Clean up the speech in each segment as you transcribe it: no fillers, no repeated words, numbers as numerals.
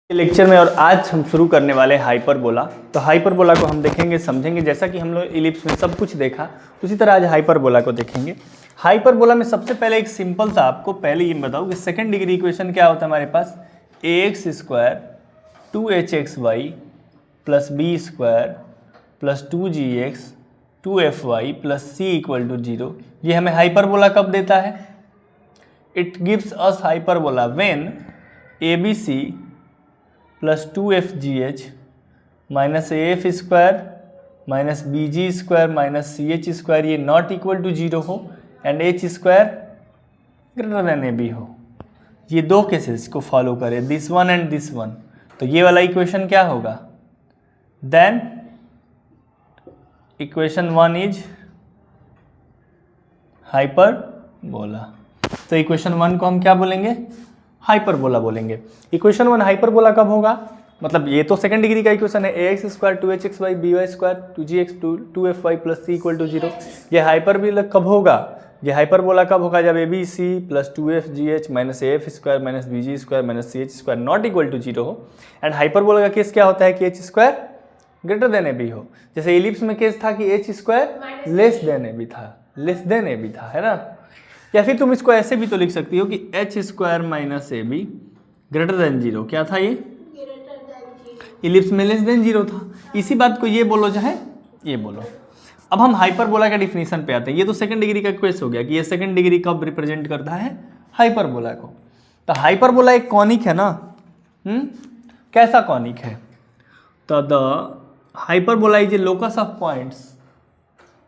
Lecture में और आज हम शुरू करने वाले हाइपरबोला। तो हाइपरबोला को हम देखेंगे, समझेंगे। जैसा कि हम लोग इलिप्स में सब कुछ देखा उसी तरह आज हाइपरबोला को देखेंगे। हाइपरबोला में सबसे पहले एक सिंपल सा आपको पहले ये बताऊँ कि सेकंड डिग्री इक्वेशन क्या होता है हमारे पास। ax square 2hxy plus B square plus 2gx 2fy plus c equal to 0। ये हमें हाइपरबोला कब देता है? It gives us hyperbola when abc plus 2fgh minus af square minus bg square minus ch square ये not equal to 0 हो and h square greater than ab हो। ये दो केसेस को फॉलो करें, this one and this one. तो ये वाला इक्वेशन क्या होगा? Then equation 1 is hyperbola. तो इक्वेशन 1 को हम क्या बोलेंगे? हाइपरबोला बोलेंगे। इक्वेशन 1 हाइपरबोला कब होगा? मतलब ये तो सेकंड डिग्री का इक्वेशन है, ax square 2hxy by square 2gx 2fy plus c equal to 0। ये हाइपरबोला कब होगा? ये हाइपरबोला कब होगा? जब abc plus 2fgh minus af square minus bg square minus ch square not equal to 0 हो। एंड हाइपरबोला का केस क्या होता है कि h square greater than ab हो। जैसे इलिप्स में केस था कि h square less than ab था, है ना। या फिर तुम इसको ऐसे भी तो लिख सकती हो कि h square minus A be greater than 0। क्या था ये? इलिप्स में लेस देन 0 था। इसी बात को ये बोलो चाहे ये बोलो। अब हम हाइपरबोला का डिफिनीशन पे आते हैं। ये तो सेकंड डिग्री का क्वेश्चन हो गया कि ये सेकंड डिग्री कब रिप्रेजेंट करता है? हाइपरबोला को। तो हाइपरबोला एक कॉनिक है ना। कैसा कॉनिक है? तो the hyperbola is a locus of points.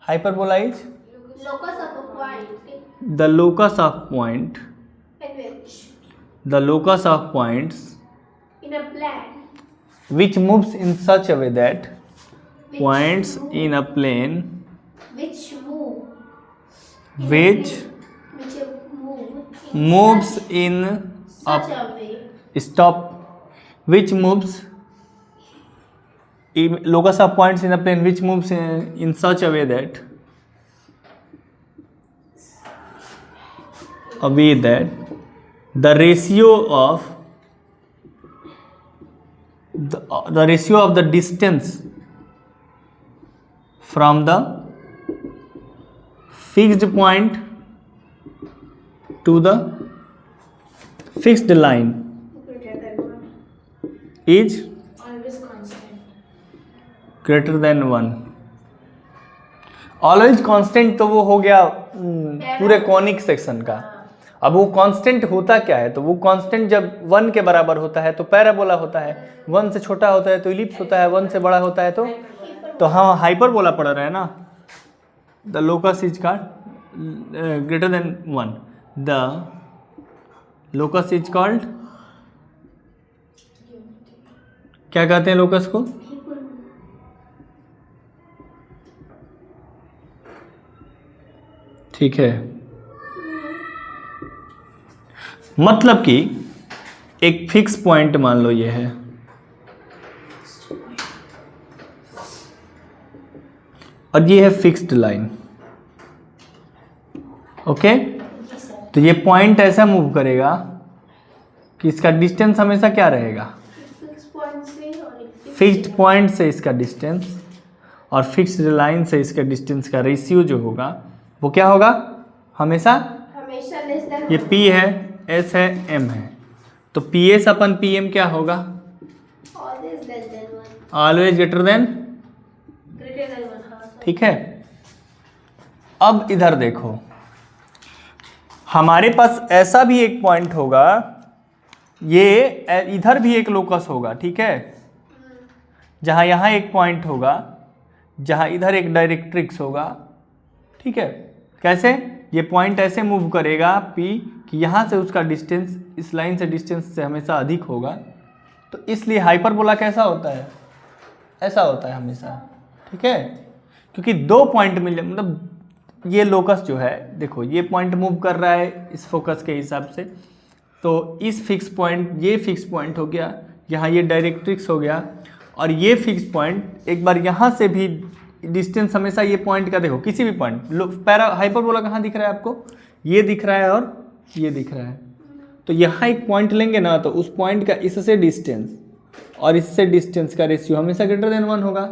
Hyperbola is the locus of point in a plane which moves in such a way that points in a plane which moves in such a way which moves locus of points in a plane which moves in such a way that the ratio of the distance from the fixed point to the fixed line is always constant. greater than 1। Always constant तो वो हो गया पूरे conic section का। अब वो constant होता क्या है? तो वो कांस्टेंट जब 1 के बराबर होता है तो पैराबोला होता है, 1 से छोटा होता है तो इलिप्स होता है, 1 से बड़ा होता है तो हाँ हाइपरबोला पढ़ रहे हैं ना। The locus is called greater than 1। The locus is called, क्या कहते हैं लोकस को? ठीक है, मतलब कि एक फिक्स पॉइंट मान लो ये है, और ये है फिक्स्ड लाइन। ओके, तो ये पॉइंट ऐसा मूव करेगा कि इसका डिस्टेंस हमेशा क्या रहेगा? फिक्स्ड पॉइंट से इसका डिस्टेंस और फिक्स्ड लाइन से इसका डिस्टेंस का रेशियो जो होगा वो क्या होगा? हमेशा ये P है, S है, M है। तो PS अपन PM क्या होगा? Always greater than. ठीक है। अब इधर देखो, हमारे पास ऐसा भी एक पॉइंट होगा, ये इधर भी एक लोकस होगा, ठीक है, जहां यहां एक पॉइंट होगा, जहां इधर एक डायरेक्ट्रिक्स होगा। ठीक है, कैसे? ये पॉइंट ऐसे मूव करेगा P कि यहाँ से उसका डिस्टेंस इस लाइन से डिस्टेंस से हमेशा अधिक होगा। तो इसलिए हाइपरबोला कैसा होता है? ऐसा होता है हमेशा। ठीक है, क्योंकि दो पॉइंट मिल, मतलब ये लोकस जो है, देखो ये पॉइंट मूव कर रहा है इस फोकस के हिसाब से, तो इस फिक्स पॉइंट, ये फिक्स पॉइंट हो गया, यहाँ ये डायरेक्ट्रिक्स हो गया, और ये फिक्स पॉइंट एक बार यहाँ से भी डिस्टेंस हमेशा ये पॉइंट का, देखो किसी भी पॉइंट, पैरा हाइपरबोला कहाँ दिख रहा है आपको? ये दिख रहा है और ये दिख रहा है। तो यहाँ एक पॉइंट लेंगे ना, तो उस पॉइंट का इससे डिस्टेंस और इससे डिस्टेंस का रेशियो हमेशा ग्रेटर देन 1 होगा।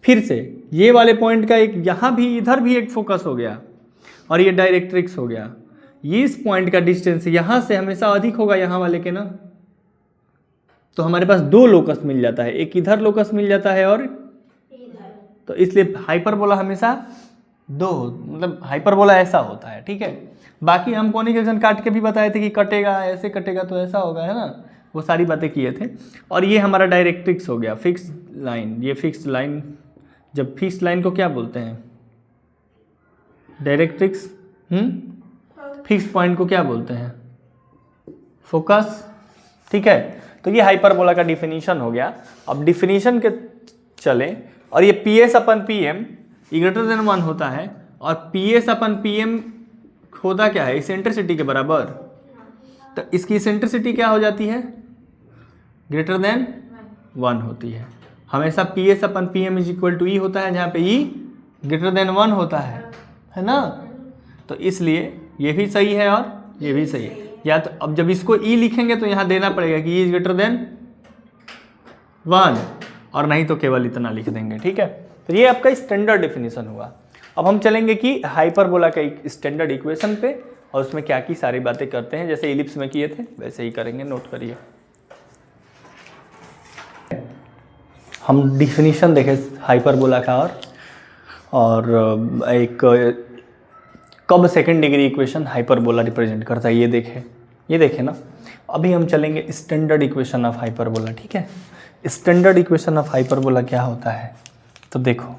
फिर से ये वाले पॉइंट का एक यहाँ भी इधर भी एक फोकस हो गया और ये डायरेक्ट्रिक्स हो गया। ये इस पॉइंट का डिस्टेंस यहाँ से हमेशा अधिक होगा यहाँ वाले के ना, तो हमारे पास दो लोकस मिल जाता है, एक इधर लोकस मिल जाता है और तो इसलिए हाइपरबोला हमेशा दो, मतलब हाइपरबोला ऐसा होता है, ठीक है। बाकी हम कॉनिक सेक्शन काट के भी बताए थे कि कटेगा ऐसे कटेगा तो ऐसा होगा, है ना, वो सारी बातें किए थे। और ये हमारा डायरेक्ट्रिक्स हो गया, फिक्स लाइन। ये फिक्स लाइन, जब फिक्स लाइन को क्या बोलते हैं, डायरेक्ट्रिक्स। फिक्स पॉइंट को क्या बोलते हैं, फोकस, ठीक है। तो ये हाइपरबोला का डिफिनीशन हो गया। अब डिफिनीशन के चले, और ये P S upon P M greater than 1 होता है, और P S upon P M होता क्या है, इसेंट्रिसिटी के बराबर। तो इसकी इसेंट्रिसिटी क्या हो जाती है, ग्रेटर देन 1 होती है। हमेशा P S upon P M is equal to e होता है, जहाँ पे ई ग्रेटर देन 1 होता है ना। तो इसलिए ये भी सही है और ये भी सही है। या तो अब जब इसको ई लिखेंगे तो यहाँ देना पड़ेगा कि ई इज ग्रेटर देन 1, और नहीं तो केवल इतना लिख देंगे, ठीक है। तो ये आपका स्टैंडर्ड डेफिनेशन हुआ। अब हम चलेंगे कि हाइपरबोला का एक स्टैंडर्ड इक्वेशन पे, और उसमें क्या की सारी बातें करते हैं, जैसे इलिप्स में किए थे वैसे ही करेंगे, नोट करिए। हम डिफिनीशन देखें हाइपरबोला का, और एक कब second degree equation hyperbola represent करता है ये देखें ना। अभी हम चलेंगे स्टैंडर्ड इक्वेशन ऑफ हाइपरबोला, ठीक है। स्टैंडर्ड इक्वेशन ऑफ हाइपरबोला क्या होता है, तो देखो,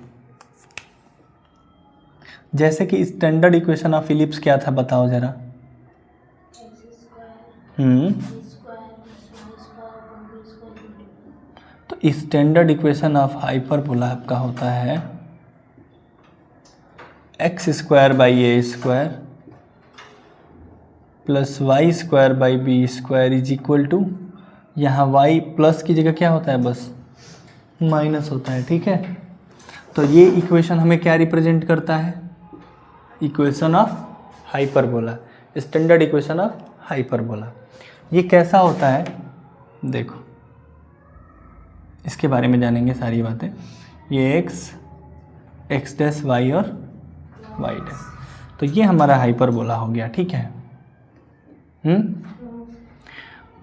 जैसे कि स्टैंडर्ड इक्वेशन ऑफ इलिप्स क्या था बताओ जरा। तो स्टैंडर्ड इक्वेशन ऑफ हाइपरबोला आपका होता है X square by A square plus Y square by B square is equal to, यहाँ वाई प्लस की जगह क्या होता है, बस माइनस होता है, ठीक है। तो ये इक्वेशन हमें क्या रिप्रेजेंट करता है, equation of hyperbola, standard equation of hyperbola. ये कैसा होता है, देखो इसके बारे में जानेंगे सारी बातें। ये एक्स डैश वाई और वाई डैश, तो ये हमारा हाइपरबोला हो गया, ठीक है।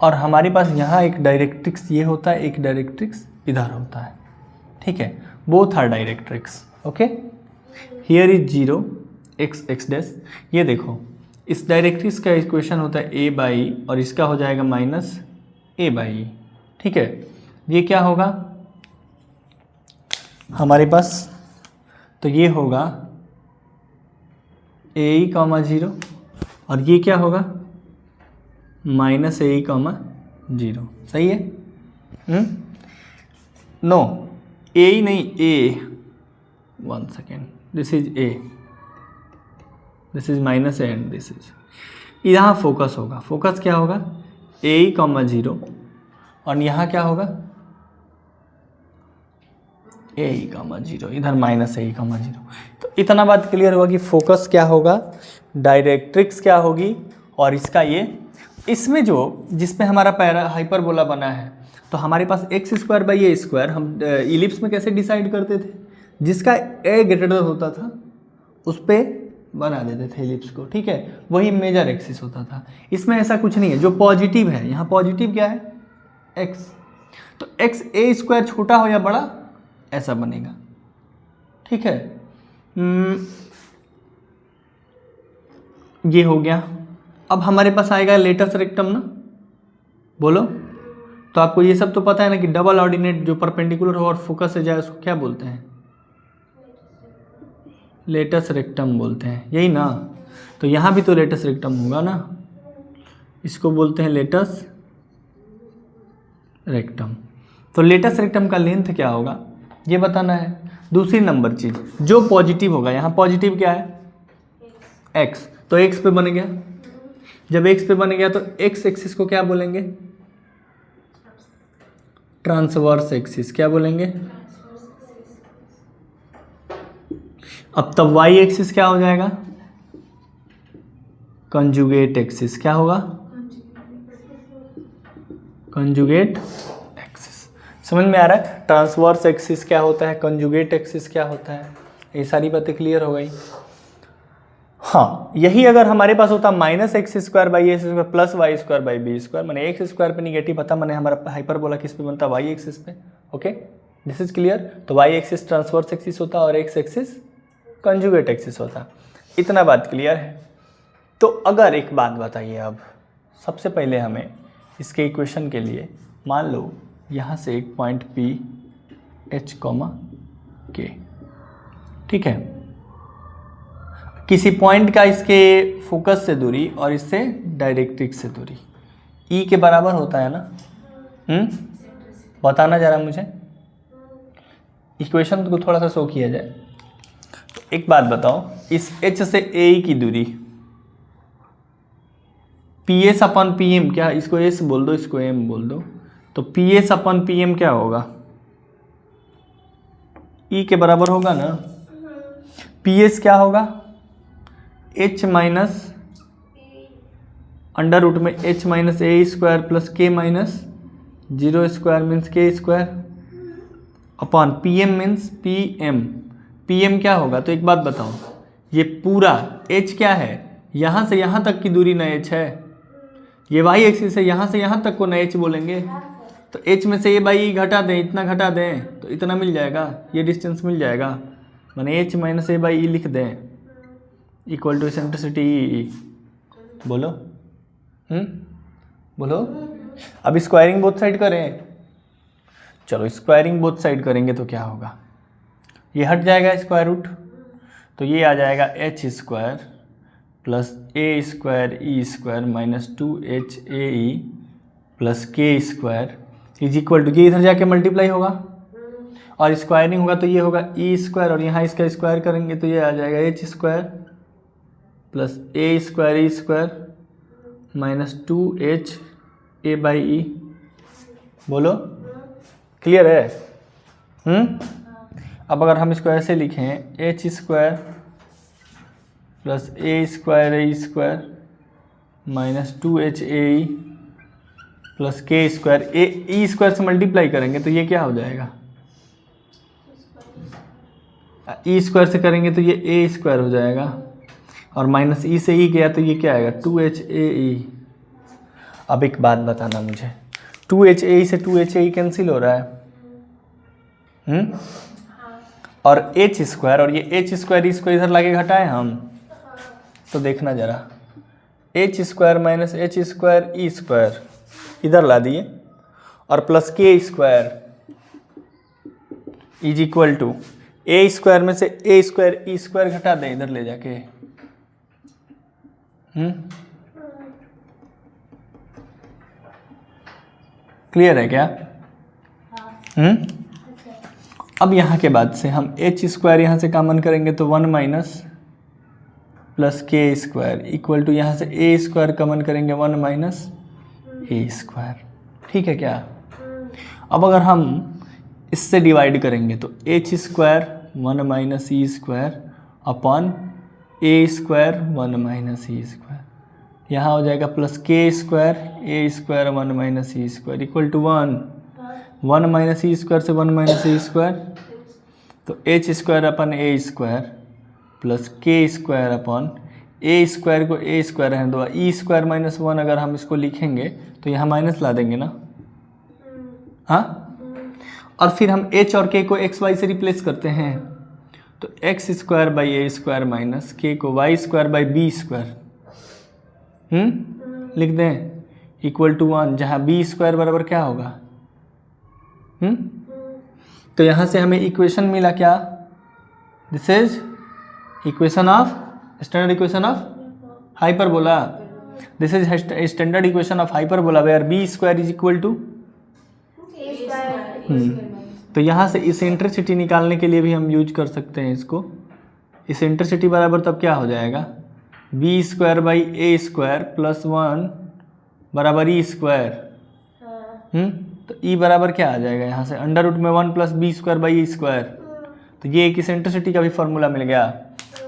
और हमारे पास यहाँ एक डायरेक्ट्रिक्स ये होता है, एक डायरेक्ट्रिक्स इधर होता है, ठीक है। Both are directrix, okay. Here is 0 X dash. ये देखो, इस डायरेक्ट्रिक्स का इक्वेशन होता है ए बाई, और इसका हो जाएगा माइनस ए बाई, ठीक है। ये क्या होगा हमारे पास, तो ये होगा ए ई कॉमा 0, और ये क्या होगा माइनस ए ई कॉमा 0, सही है। नो ए ही नहीं, ए 1 second, this is a, this is minus A and this is, यहाँ फोकस होगा, फोकस क्या होगा ए ई कॉमा 0, और यहाँ क्या होगा ए ई कॉमा 0, इधर माइनस ए ई कॉमा 0। तो इतना बात क्लियर हुआ कि फोकस क्या होगा, डायरेक्ट्रिक्स क्या होगी, और इसका ये, इसमें जो जिसपे हमारा पैरा हाइपरबोला बना है, तो हमारे पास x square by A square हम इलिप्स में कैसे डिसाइड करते थे, जिसका ए ग्रेटर होता था उस पर बना देते थे इलिप्स को, ठीक है। वही मेजर एक्सिस होता था। इसमें ऐसा कुछ नहीं है, जो पॉजिटिव है, यहाँ पॉजिटिव क्या है एक्स, तो एक्स ए स्क्वायर छोटा हो या बड़ा ऐसा बनेगा, ठीक है। ये हो गया। अब हमारे पास आएगा लेटस रेक्टम ना, बोलो। तो आपको ये सब तो पता है ना कि डबल ऑर्डिनेट जो परपेंडिकुलर हो और फोकस से जाए उसको क्या बोलते हैं, लेटस रेक्टम बोलते हैं, यही ना। तो यहाँ भी तो लेटस रेक्टम होगा ना, इसको बोलते हैं लेटस रेक्टम। तो लेटस रेक्टम का लेंथ क्या होगा ये बताना है। दूसरी नंबर चीज, जो पॉजिटिव होगा, यहाँ पॉजिटिव क्या है एक्स, तो एक्स पे बन गया। जब एक्स पे बन गया तो एक्स एक्सिस को क्या बोलेंगे, ट्रांसवर्स एक्सिस, क्या बोलेंगे। अब तब वाई एक्सिस क्या हो जाएगा, कंजुगेट एक्सिस, क्या होगा कंजुगेट एक्सिस। समझ में आ रहा है ट्रांसवर्स एक्सिस क्या होता है, कंजुगेट एक्सिस क्या होता है, ये सारी बातें क्लियर हो गई। हाँ, यही अगर हमारे पास होता minus X square by A square plus Y square by B square, मैंने एक्स स्क्वायर पे निगेटिव था, मैंने हमारा हाइपरबोला किस पे बनता, वाई एक्सिस पे। Okay, this is clear. तो वाई एक्सिस ट्रांसवर्स एक्सिस होता और एक्स एक्सिस कंजुगेट एक्सिस होता। इतना बात क्लियर है। तो अगर एक बात बताइए, अब सबसे पहले हमें इसके इक्वेशन के लिए मान लो यहाँ से एक पॉइंट पी एच कॉमा के, ठीक है, किसी पॉइंट का इसके फोकस से दूरी और इससे डायरेक्ट्रिक्स से दूरी ई के बराबर होता है ना। बताना जरा मुझे, इक्वेशन को थोड़ा सा शो किया जाए। तो एक बात बताओ, इस एच से ए की दूरी P S upon P M, क्या इसको एस बोल दो, इसको एम बोल दो, तो P S upon P M क्या होगा, ई के बराबर होगा ना। पी एस क्या होगा, एच माइनस अंडर रूट में H minus A square plus K minus 0 square means K square upon P M means P M. P M क्या होगा, तो एक बात बताओ, ये पूरा एच क्या है, यहाँ से यहाँ तक की दूरी न एच है, ये वाई एक्सिस है, यहाँ से यहाँ तक को न एच बोलेंगे, तो एच में से ये बाई घटा दें, इतना घटा दें तो इतना मिल जाएगा, ये डिस्टेंस मिल जाएगा, मैंने एच माइनस ए बाई ई लिख दें इक्वल टू एसेंट्रिसिटी। बोलो बोलो। अब स्क्वायरिंग बोथ साइड करें, चलो स्क्वायरिंग बोथ साइड करेंगे तो क्या होगा, ये हट जाएगा स्क्वायर रूट, तो ये आ जाएगा h square plus A square e square minus 2h a e plus के स्क्वायर इज इक्वल टू, ये इधर जाके मल्टीप्लाई होगा और स्क्वायरिंग होगा तो ये होगा ई स्क्वायर, और यहाँ इसका स्क्वायर करेंगे तो ये आ जाएगा h square plus A square e square minus 2h a by ई। बोलो, क्लियर है? अब अगर हम इसको ऐसे लिखें, h square plus A square e square minus 2h a e plus के स्क्वायर, ए ई स्क्वायर से मल्टीप्लाई करेंगे तो ये क्या हो जाएगा, ई स्क्वायर से करेंगे तो ये ए स्क्वायर हो जाएगा, और माइनस ई से ई गया तो ये क्या आएगा 2h ए ई। अब एक बात बताना मुझे, 2h ए ई से 2h ए ई कैंसिल हो रहा है, और एच स्क्वायर और ये एच स्क्वायर इसको इधर लाके घटाएं हम, तो देखना जरा, h square minus h square e square इधर ला दिए, और प्लस के square is equal to a square में से ए स्क्वायर ई स्क्वायर घटा दें इधर ले जाके। क्लियर है क्या? अब यहाँ के बाद से हम एच स्क्वायर यहाँ से कॉमन करेंगे तो 1 माइनस प्लस के स्क्वायर इक्वल टू, यहाँ से ए स्क्वायर कॉमन करेंगे 1 माइनस ए स्क्वायर। ठीक है क्या? अब अगर हम इससे डिवाइड करेंगे तो H square 1 minus E square upon A square 1 minus E square, यहाँ हो जाएगा प्लस के square A square 1 minus E square equal to 1 minus E square से 1 माइनस ई स्क्वायर, तो H square upon A square plus के square upon A square को A square रहने दो, ई स्क्वायर माइनस 1 अगर हम इसको लिखेंगे तो यहाँ माइनस ला देंगे ना, हाँ, और फिर हम h और k को x y से रिप्लेस करते हैं, तो X square by A square minus K को Y square by B square लिख दें इक्वल टू 1, जहाँ बी स्क्वायर बराबर क्या होगा, तो यहाँ से हमें इक्वेशन मिला क्या, this is equation of standard equation of hyperbola, this is standard equation of hyperbola where B square is equal to, तो यहाँ से इसेंट्रिसिटी निकालने के लिए भी हम यूज कर सकते हैं इसको। इसेंट्रिसिटी बराबर तब क्या हो जाएगा, B square by A square plus 1 बराबर ई स्क्वायर, तो ई बराबर क्या आ जाएगा यहाँ से, अंडर रूट में 1 plus B square by E square, तो ये एक इसेंट्रिसिटी का भी फॉर्मूला मिल गया।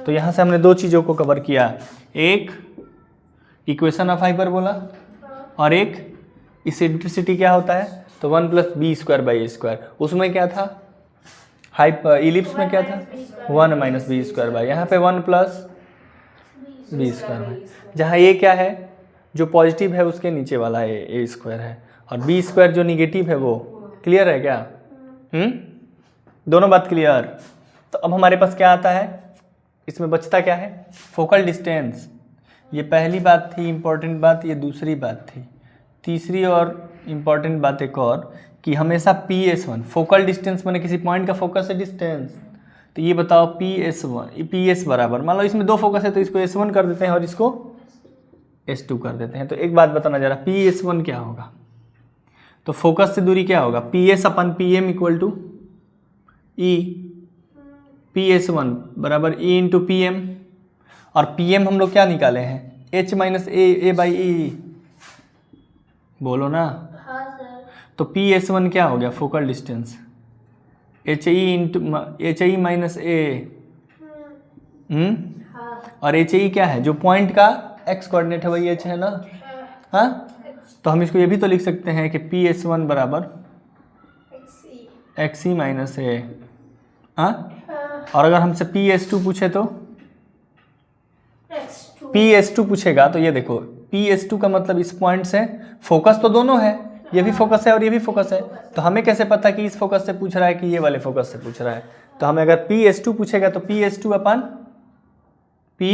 तो यहाँ से हमने 2 चीज़ों को कवर किया, एक इक्वेशन ऑफ हाइपरबोला और एक इसेंट्रिसिटी क्या होता है। तो 1 plus B square by A square. उसमें क्या था, इलिप्स में क्या था, 1 माइनस बी स्क्वायर बाई, यहाँ पे 1 प्लस बी स्क्वायर बाई। जहाँ ये क्या है, जो पॉजिटिव है उसके नीचे वाला ए स्क्वायर है, और बी स्क्वायर जो निगेटिव है वो। क्लियर है क्या? दोनों बात क्लियर। तो अब हमारे पास क्या आता है, इसमें बचता क्या है, फोकल डिस्टेंस। ये पहली बात थी इम्पॉर्टेंट बात, ये दूसरी बात थी। तीसरी और इम्पॉर्टेंट बात एक और, कि हमेशा PS1 फोकल डिस्टेंस माने किसी पॉइंट का फोकस है डिस्टेंस। तो ये बताओ PS बराबर, मान लो इसमें 2 फोकस है तो इसको S1 कर देते हैं और इसको S2 कर देते हैं। तो एक बात बताना जरा, PS1 क्या होगा, तो फोकस से दूरी क्या होगा, PS upon PM equal to E, PS1 बराबर E इंटू PM, और PM हम लोग क्या निकाले हैं, H माइनस ए बाई ई, बोलो ना। हाँ सर। तो PS1 क्या हो गया, focal distance, HE minus A, हाँ। और HE क्या है, जो पॉइंट का x कोऑर्डिनेट है वही H है ना। हाँ, तो हम इसको ये भी तो लिख सकते हैं कि PS1 बराबर XE माइनस ए। हाँ, और अगर हमसे PS2 पूछे तो, PS2 पूछेगा तो ये देखो, PS2 का मतलब इस पॉइंट से, फोकस तो दोनों है, ये भी फोकस है और ये भी फोकस है, तो हमें कैसे पता कि इस फोकस से पूछ रहा है कि ये वाले फोकस से पूछ रहा है। तो हमें अगर PS2 पूछेगा तो PS2 अपन P,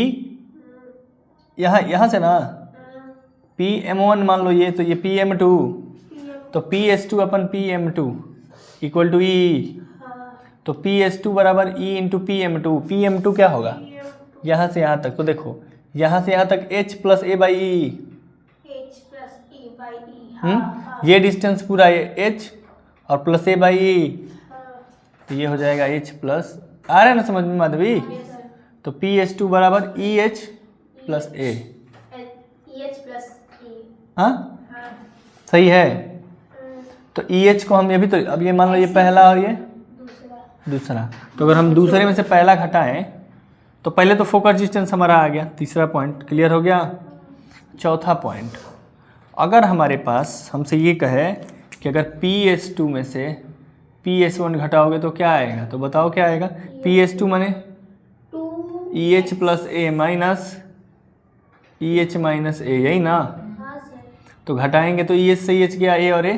यहाँ से ना PM1 मान लो ये, तो ये PM2, तो PS2 upon PM2 equal to E, तो PS2 बराबर E इंटू PM2। PM2 क्या होगा, यहाँ से यहाँ तक, तो देखो यहाँ से यहाँ तक H प्लस ए बाई ई, ये डिस्टेंस पूरा ये H और प्लस ए बाई ई, तो ये हो जाएगा H प्लस, आ रहा है ना समझ में माधवी। तो PS2 बराबर EH प्लस ए। हाँ सही है। तो EH को हम ये भी तो, अब ये मान लो ये पहला और ये दूसरा, तो अगर हम दूसरे में से पहला घटाएं तो पहले तो फोकस डिस्टेंस हमारा आ गया, तीसरा पॉइंट क्लियर हो गया। चौथा पॉइंट, अगर हमारे पास हमसे ये कहे कि अगर PS2 में से PS1 घटाओगे तो क्या आएगा, तो बताओ क्या आएगा। PS2 माने EH प्लस ए माइनस EH माइनस ए, यही ना। तो घटाएंगे तो EH से EH गया, ए और ए,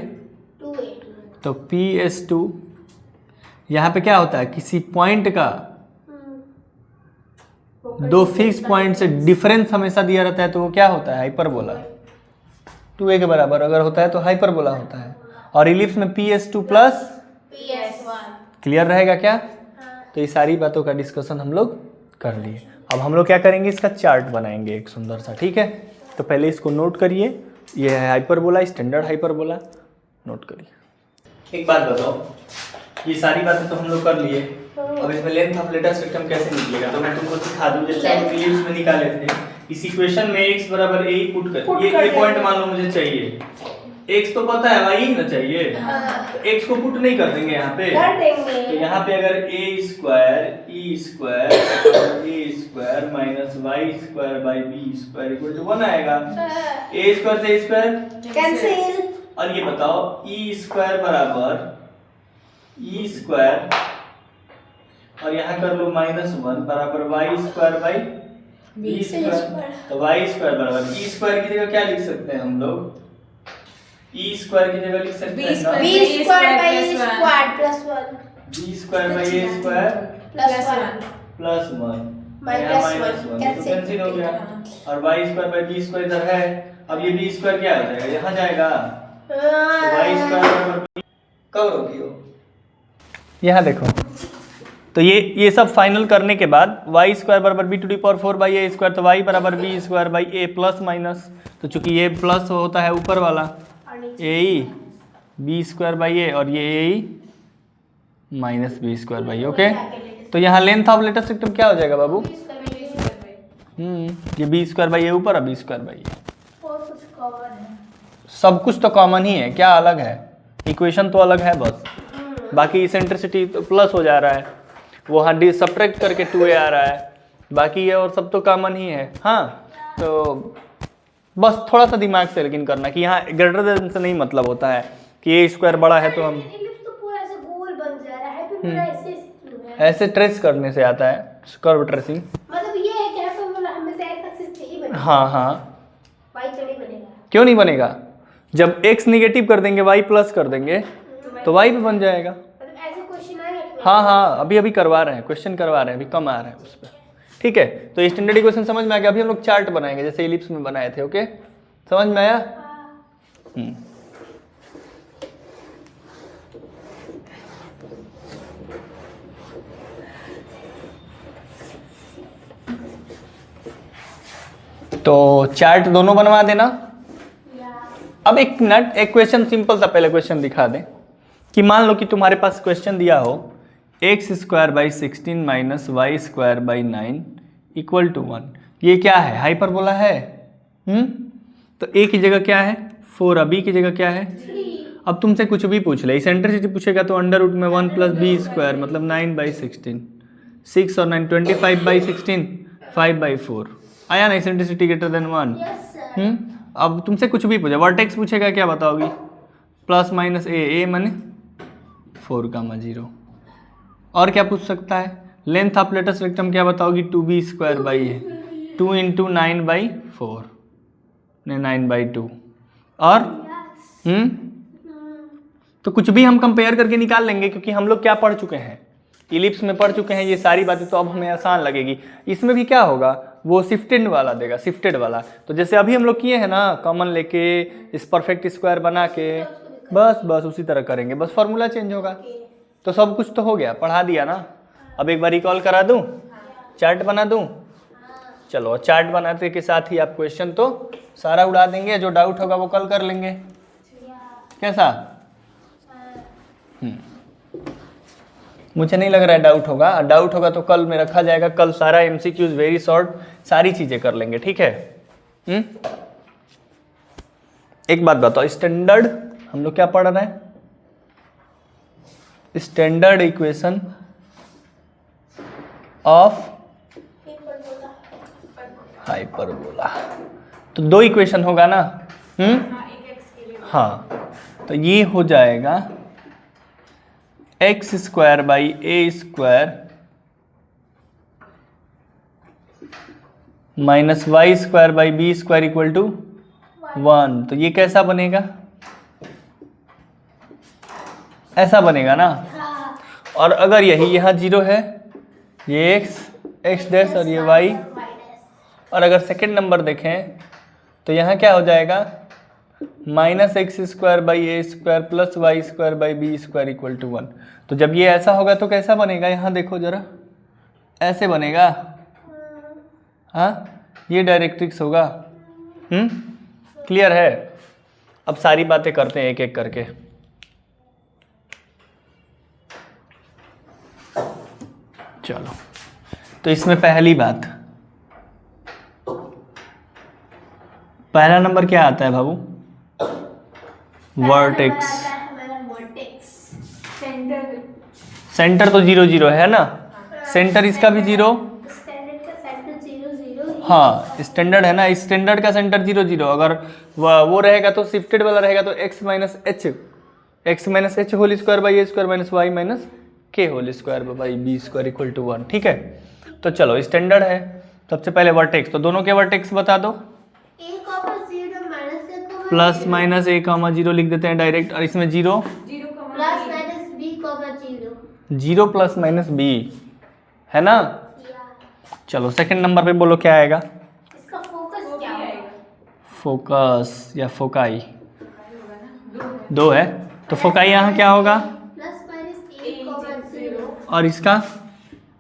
तो PS2 यहाँ पे क्या होता है, किसी पॉइंट का दो फिक्स पॉइंट से डिफरेंस हमेशा दिया रहता है, तो वो क्या होता है, हाइपरबोला। 2a के बराबर अगर होता है तो हाइपरबोला होता है। और इलिप्स में PS2 प्लस PS1 क्लियर रहेगा क्या। तो ये सारी बातों का डिस्कशन हम लोग कर लिए। अब हम लोग क्या करेंगे, इसका चार्ट बनाएंगे एक सुंदर सा, ठीक है। तो पहले इसको नोट करिए, ये है हाइपरबोला, स्टैंडर्ड हाइपरबोला, नोट करिए। एक बात बताओ, ये सारी बातें तो हम लोग कर लिए, अब इसमें लेंथ ऑफ लेटर सिस्टम कैसे निकलेगा, तो मैं तुमको सिखा दूं। जैसे हम इलिप्स में निकाले थे, इस इक्वेशन में x बराबर a पुट कर, ये पॉइंट मान लो मुझे चाहिए, x तो पता है भाई ना चाहिए, तो x को पुट नहीं कर देंगे यहाँ पे, तो यहाँ पे अगर a square e square a square minus Y square by B square equal to 1 आएगा। a स्क्वायर से a स्क्वायर कैंसिल, और ये बताओ e स्क्वायर बराबर e स्क्वायर, और यहाँ कर लो -1 बराबर Y square by B square, तो वाई स्क्वायर बराबर ई स्क्वायर की जगह क्या लिख सकते हैं हम लोग, ई स्क्वायर की जगह लिख सकते हैं ना B square by A square plus 1, B square by A square plus 1 minus 1 तो कैंसिल हो गया, और Y square by B square इधर है। अब ये बी स्क्वायर क्या हो जाएगा, यहाँ जाएगा, तो वाई स्क्वायर बराबर कब रोकी हो, यहाँ देखो। तो ये सब फाइनल करने के बाद वाई स्क्वायर बराबर b to the power 4 by A square, तो वाई बराबर b square by a plus minus, तो चूंकि ये प्लस होता है ऊपर वाला a e b square by a, और ये a e minus b square by, okay. तो यहाँ लेंथ ऑफ लेटर सिस्टम क्या हो जाएगा बाबू, ये बी स्क्वायर बाई ए ऊपर और बी स्क्वायर बाई ए, सब कुछ तो कॉमन ही है, क्या अलग है, इक्वेशन तो अलग है बस, बाकी इसेंट्रिसिटी तो प्लस हो जा रहा है, वो हाँ डी सब्ट्रैक्ट करके 2a आ रहा है, बाकी ये और सब तो कॉमन ही है। हाँ, तो बस थोड़ा सा दिमाग से लेकिन करना कि यहाँ ग्रेटर देन से नहीं मतलब होता है, कि ए स्क्वायर बड़ा है तो हम इलिप्स तो पूरा ऐसे गोल बन जा रहा है, फिर पूरा ऐसे क्यों है? ऐसे ट्रेस करने से आता है, कर्व ट्रेसिंग। मतलब ये है कि ऐसा मतलब हमेशा एक एक्सिस से ही बनेगा, हाँ हाँ, वाई तो नहीं बनेगा। क्यों नहीं बनेगा? जब x निगेटिव कर देंगे, y प्लस कर देंगे तो y भी बन जाएगा। मतलब ऐसे क्वेश्चन आएगा। हाँ हाँ, अभी अभी करवा रहे हैं, क्वेश्चन करवा रहे हैं, अभी कम आ रहे हैं उस पर। ठीक है, तो स्टैंडर्ड इक्वेशन समझ में आ गया। अभी हम लोग चार्ट बनाएंगे जैसे इलिप्स में बनाए थे। ओके, समझ में आया? तो चार्ट दोनों बनवा देना। अब एक क्वेश्चन सिंपल सा पहले क्वेश्चन दिखा दें कि मान लो कि तुम्हारे पास क्वेश्चन दिया हो X square by 16 minus Y square by 9 equal to 1। ये क्या है? हाइपरबोला है। तो ए की जगह क्या है 4, अब बी की जगह क्या है। अब तुमसे कुछ भी पूछ ले, इसेंट्रिसिटी पूछेगा तो अंडर रूट में 1 प्लस बी स्क्वायर मतलब 9 बाई 16, 6 और 9 25 बाई 16, 5 बाई 4 आया ना, इसेंट्रिसिटी ग्रेटर देन 1। अब तुमसे कुछ भी पूछे, वर्टेक्स पूछेगा क्या बताओगी, प्लस माइनस ए माने 4,0। और क्या पूछ सकता है, लेंथ ऑफ लेटेस्ट रेक्टम क्या बताओगी 2b square by A, 2 into 9/4 ने 9/2। और तो कुछ भी हम कंपेयर करके निकाल लेंगे क्योंकि हम लोग क्या पढ़ चुके हैं, इलिप्स में पढ़ चुके हैं ये सारी बातें, तो अब हमें आसान लगेगी। इसमें भी क्या होगा, वो शिफ्टेड वाला देगा, शिफ्टेड वाला। तो जैसे अभी हम लोग किए हैं ना, कॉमन लेके इस परफेक्ट स्क्वायर बना के, बस उसी तरह करेंगे, बस फॉर्मूला चेंज होगा। तो सब कुछ तो हो गया, पढ़ा दिया ना। अब एक बार रिकॉल करा दूं, चार्ट बना दूं। चलो, चार्ट बनाते के साथ ही आप क्वेश्चन तो सारा उड़ा देंगे, जो डाउट होगा वो कल कर लेंगे। कैसा? मुझे नहीं लग रहा है डाउट होगा। डाउट होगा तो कल में रखा जाएगा, कल सारा एमसीक्यूज वेरी शॉर्ट सारी चीजें कर लेंगे। ठीक है। एक बात बताओ, स्टैंडर्ड हम लोग क्या पढ़ रहे हैं, स्टैंडर्ड इक्वेशन ऑफ हाइपरबोला। तो दो इक्वेशन होगा ना। हाँ, तो ये हो जाएगा X square by A square minus Y square by B square equal to 1। तो ये कैसा बनेगा, ऐसा बनेगा ना। और अगर यही यहाँ 0 है, ये एक्स डैश और ये वाई, और अगर सेकेंड नंबर देखें तो यहाँ क्या हो जाएगा, minus X square by A square plus Y square by B square equal to 1। तो जब ये ऐसा होगा तो कैसा बनेगा, यहाँ देखो जरा, ऐसे बनेगा। हाँ, ये डायरेक्ट्रिक्स होगा। क्लियर है? अब सारी बातें करते हैं एक एक करके। चलो, तो इसमें पहली बात, पहला नंबर क्या आता है बाबू, वर्टेक्स। सेंटर तो 0 0 है ना, सेंटर इसका भी 0। हाँ, स्टैंडर्ड है ना, स्टैंडर्ड का सेंटर 0 0। अगर वो रहेगा तो शिफ्टेड वाला रहेगा तो x minus h whole square by A square minus y minus k whole square by B square equal to 1। ठीक है, तो चलो स्टैंडर्ड है। सबसे पहले वर्टेक्स, तो दोनों के वर्टेक्स बता दो। प्लस माइनस ए कामा 0 लिख देते हैं डायरेक्ट, और इसमें 0 प्लस माइनस बी है ना। चलो सेकंड नंबर पे बोलो क्या आएगा, इसका फोकस क्या होगा, फोकस या फोकाई 2 है, तो फोकाई यहाँ क्या होगा, प्लस माइनस ए 0 और इसका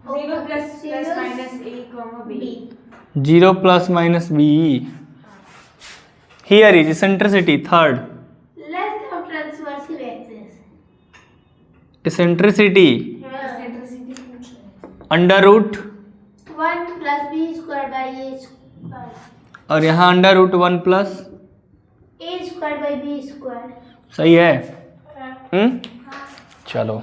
0 plus minus A B, 0 plus minus B. Here is eccentricity third, length of transverse axis, eccentricity under root 1 plus B square by A square, और यहाँ under root 1 plus A square by B square. सही है। चलो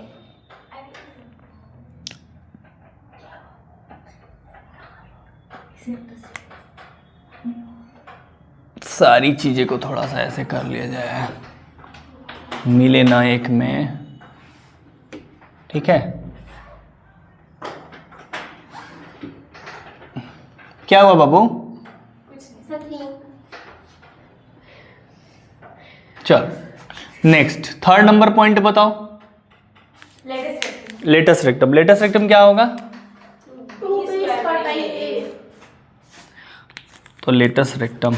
सारी चीजें को थोड़ा सा ऐसे कर लिया जाए। मिले ना एक में, ठीक है। क्या हुआ बाबू? चल नेक्स्ट थर्ड नंबर पॉइंट बताओ। Latus rectum. लेटेस्ट रेक्टम क्या होगा? तो latus rectum,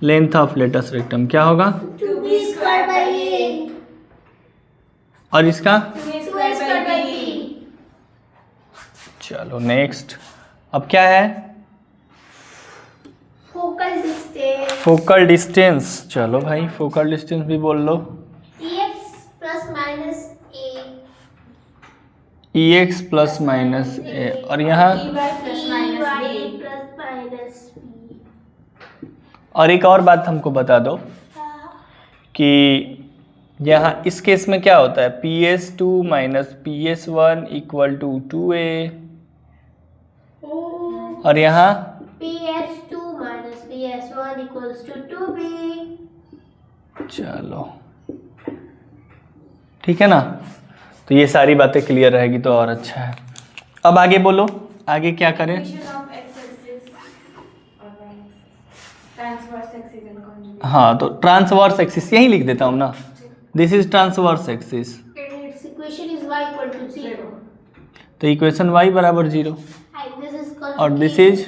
length of latus rectum क्या होगा? 2b²/a। और इसका? 2a²/b। चलो नेक्स्ट। अब क्या है? Focal distance. Focal distance. चलो भाई फोकल डिस्टेंस भी बोल लो। ex + ex + a और यहाँ और एक और बात हमको बता दो कि यहाँ इस केस में क्या होता है? PS2 - PS1 = 2a और यहाँ PS2 - PS1 = 2b। चलो ठीक है ना। तो ये सारी बातें क्लियर रहेगी तो और अच्छा है। अब आगे बोलो, आगे क्या करें? हाँ तो ट्रांसवर्स एक्सिस यही लिख देता हूँ ना। This is transverse axis. तो इक्वेशन y = 0 और दिस इज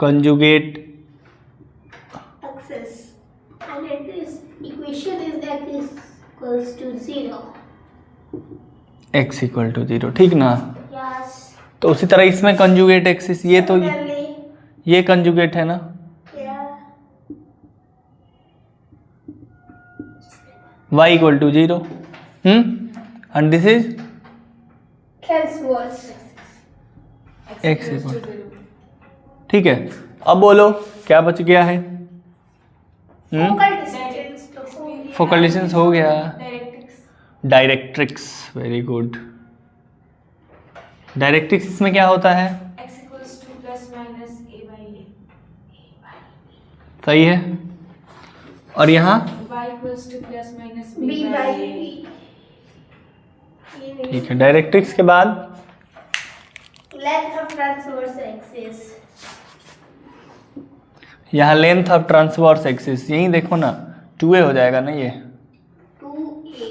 कंजुगेट x = 0, ठीक ना। तो उसी तरह इसमें कंजुगेट एक्सिस, ये तो ये कंजुगेट है ना। y = 0 and this is x = 0, ठीक है। अब बोलो क्या बच गया है? फोकल डिस्टेंस हो गया। Directrix, very good. डायरेक्ट्रिक्स इसमें क्या होता है? x = +-a/a। सही है। और यहाँ y = +-b/a। ठीक है। डायरेक्ट्रिक्स के बाद लेंथ ऑफ ट्रांसवर्स एक्सिस। यहाँ लेंथ ऑफ ट्रांसवर्स एक्सिस, यही देखो ना 2a हो जाएगा ना ये। 2a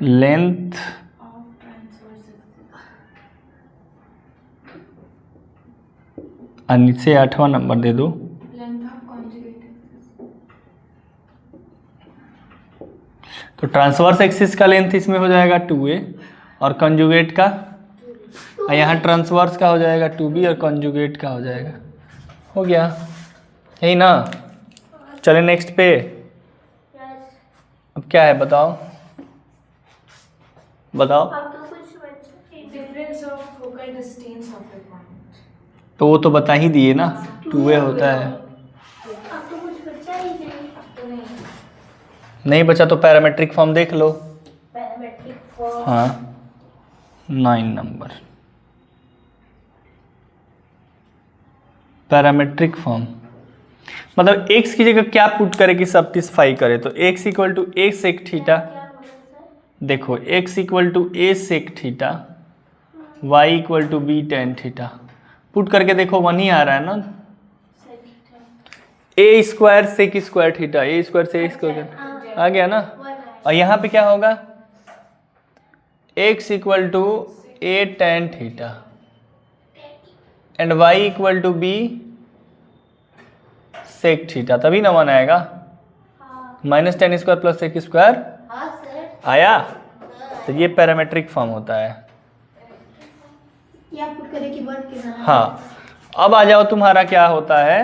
लेंथ और नीचे 8वां नंबर दे दो। तो ट्रांसवर्स एक्सिस का लेंथ इसमें हो जाएगा 2a और कंजुगेट का, और यहाँ ट्रांसवर्स का हो जाएगा 2b और कंजुगेट का हो जाएगा। हो गया, यही ना। चले नेक्स्ट पे। अब क्या है बताओ, बताओ। अब तो कुछ बचा। Difference of focal distance of the point. तो वो तो बता ही दिए ना, 2a होता है। अब तो कुछ बचा ही नहीं। नहीं बचा तो पैरामेट्रिक फॉर्म देख लो। Parametric form. हाँ 9 नंबर पैरामेट्रिक फॉर्म, मतलब x की जगह क्या पुट करे कि सैटिस्फाई करे। तो x = a sec थीटा, देखो x = a sec theta, y = b tan theta. Put करके देखो 1 ही आ रहा है ना। a² sec² theta, a² sec² आ गया ना। और यहाँ पे क्या होगा? x = a tan theta and y = b sec theta, तभी ना 1 आएगा। -tan² + sec² आया। तो ये पैरामेट्रिक फॉर्म होता है। क्या पुट करे कि 1 के साथ। हाँ अब आ जाओ, तुम्हारा क्या होता है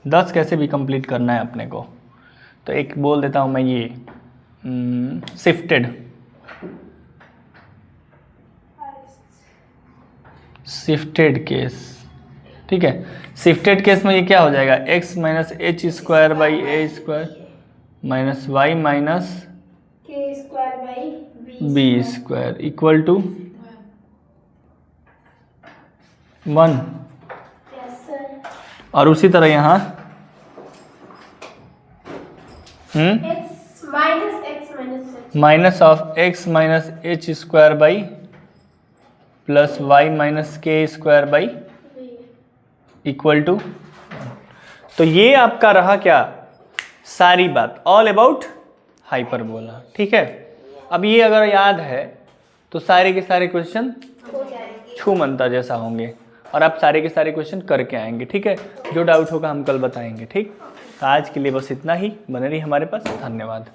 10 कैसे भी कंप्लीट करना है अपने को। तो एक बोल देता हूँ मैं ये शिफ्टेड केस, ठीक है। शिफ्टेड केस में ये क्या हो जाएगा? x - h² / a² - y - k² b² = 1। Yes, sir. और उसी तरह यहाँ X minus h. Minus of x minus h square by plus y minus k square by V. Equal to. तो ये आपका रहा क्या, सारी बात ऑल अबाउट हाइपरबोला। ठीक है, अब ये अगर याद है तो सारे के सारे क्वेश्चन हो जाएगी। छू मंतर जैसा होंगे और आप सारे के सारे क्वेश्चन करके आएंगे। ठीक है, जो डाउट होगा हम कल बताएंगे। ठीक, तो आज के लिए बस इतना ही, बने रही हमारे पास। धन्यवाद।